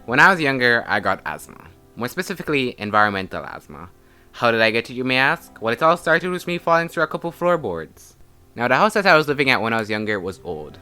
When I was younger, I got asthma. More specifically, environmental asthma. How did I get it, you may ask? Well, it all started with me falling through a couple floorboards. Now, the house that I was living at when I was younger was old.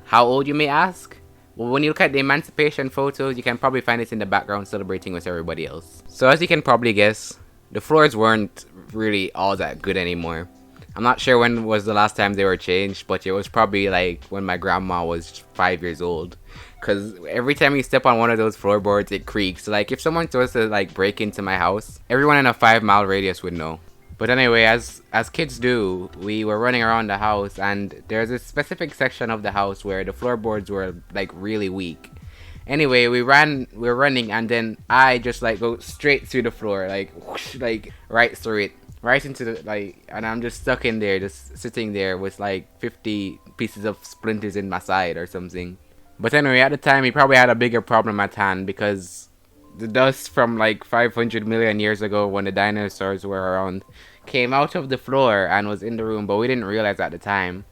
How old, you may ask? Well, when you look at the emancipation photos, you can probably find it in the background celebrating with everybody else. So as you can probably guess, the floors weren't really all that good anymore. I'm not sure when was the last time they were changed, but it was probably like when my grandma was 5 years old. Cause every time you step on one of those floorboards, it creaks. Like if someone was to like break into my house, everyone in a 5 mile radius would know. But anyway, as kids do, we were running around the house, and there's a specific section of the house where the floorboards were like really weak. Anyway, we were running, and then I just like go straight through the floor, like whoosh, like right through it, right into the like, and I'm just stuck in there, just sitting there with like 50 pieces of splinters in my side or something. But anyway, at the time, he probably had a bigger problem at hand because the dust from like 500 million years ago when the dinosaurs were around came out of the floor and was in the room, but we didn't realize at the time.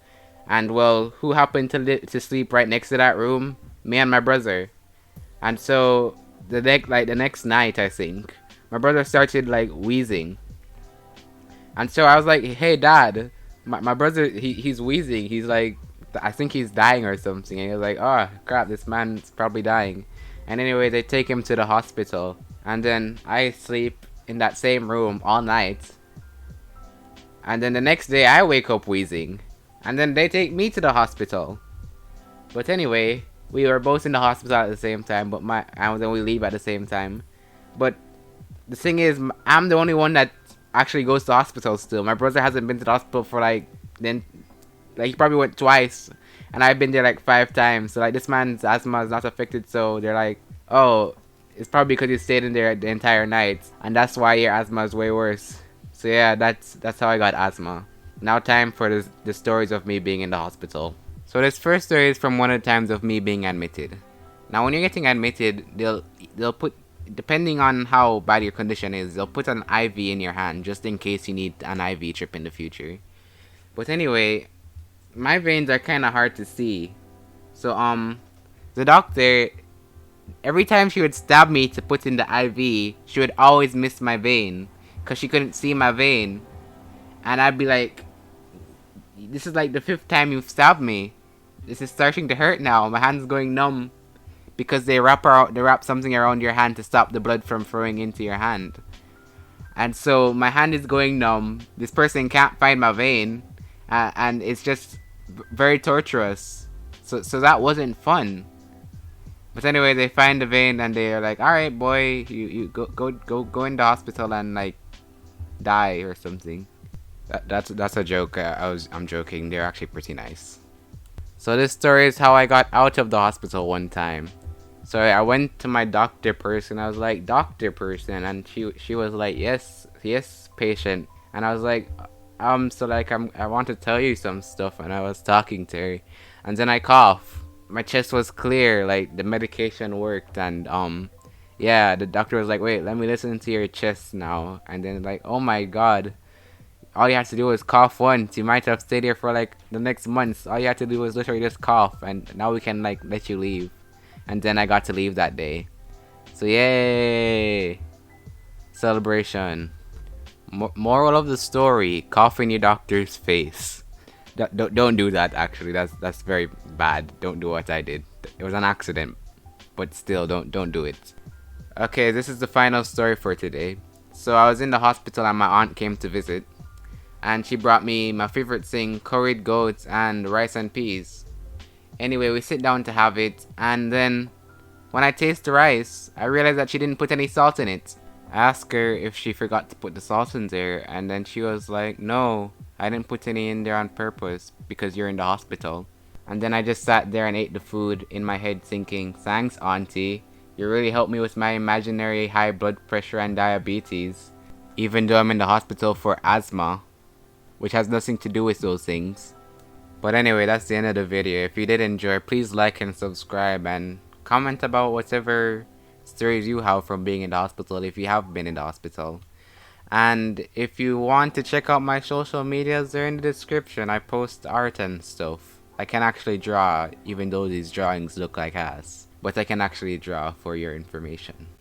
And well, who happened to sleep right next to that room? Me and my brother. And so the next night, I think my brother started like wheezing, and so I was like, "Hey, Dad, my brother he's wheezing. He's like, I think he's dying or something." And he was like, "Oh crap, this man's probably dying." And anyway, they take him to the hospital, and then I sleep in that same room all night. And then the next day, I wake up wheezing, and then they take me to the hospital. But anyway, we were both in the hospital at the same time, and then we leave at the same time. But the thing is, I'm the only one that actually goes to the hospital still. My brother hasn't been to the hospital for like he probably went twice, and I've been there like 5 times. So like this man's asthma is not affected, so they're like, oh, it's probably because you stayed in there the entire night, and that's why your asthma is way worse. So yeah, that's how I got asthma. Now time for the stories of me being in the hospital. So this first story is from one of the times of me being admitted. Now when you're getting admitted, they'll put, depending on how bad your condition is, they'll put an IV in your hand just in case you need an IV trip in the future. But anyway, my veins are kind of hard to see. So the doctor, every time she would stab me to put in the IV, she would always miss my vein because she couldn't see my vein. And I'd be like, this is like the 5th time you've stabbed me. This is starting to hurt now. My hand's going numb because they wrap something around your hand to stop the blood from flowing into your hand. And so my hand is going numb. This person can't find my vein, and it's just very torturous. So that wasn't fun. But anyway, they find the vein and they're like, "All right, boy, you go in the hospital and like die or something." That's a joke. I'm joking. They're actually pretty nice. So this story is how I got out of the hospital one time. So I went to my doctor person. I was like, "Doctor person," and she was like, "Yes, patient." And I was like, so like I want to tell you some stuff, and I was talking to her, and then I cough. My chest was clear, like the medication worked, and yeah, the doctor was like, "Wait, let me listen to your chest now," and then like, oh my god. All you had to do was cough once. You might have stayed here for like the next months. All you had to do was literally just cough, and now we can like let you leave. And then I got to leave that day. So yay! Celebration. Moral of the story: cough in your doctor's face. Don't do that. Actually, that's very bad. Don't do what I did. It was an accident, but still, don't do it. Okay, this is the final story for today. So I was in the hospital and my aunt came to visit. And she brought me my favorite thing, curried goats and rice and peas. Anyway, we sit down to have it, and then when I taste the rice, I realized that she didn't put any salt in it. I asked her if she forgot to put the salt in there, and then she was like, "No, I didn't put any in there on purpose because you're in the hospital." And then I just sat there and ate the food in my head thinking, "Thanks, auntie. You really helped me with my imaginary high blood pressure and diabetes, even though I'm in the hospital for asthma, which has nothing to do with those things." But anyway, that's the end of the video. If you did enjoy, please like and subscribe and comment about whatever stories you have from being in the hospital if you have been in the hospital. And if you want to check out my social medias, they're in the description. I post art and stuff. I can actually draw, even though these drawings look like ass. but I can actually draw for your information.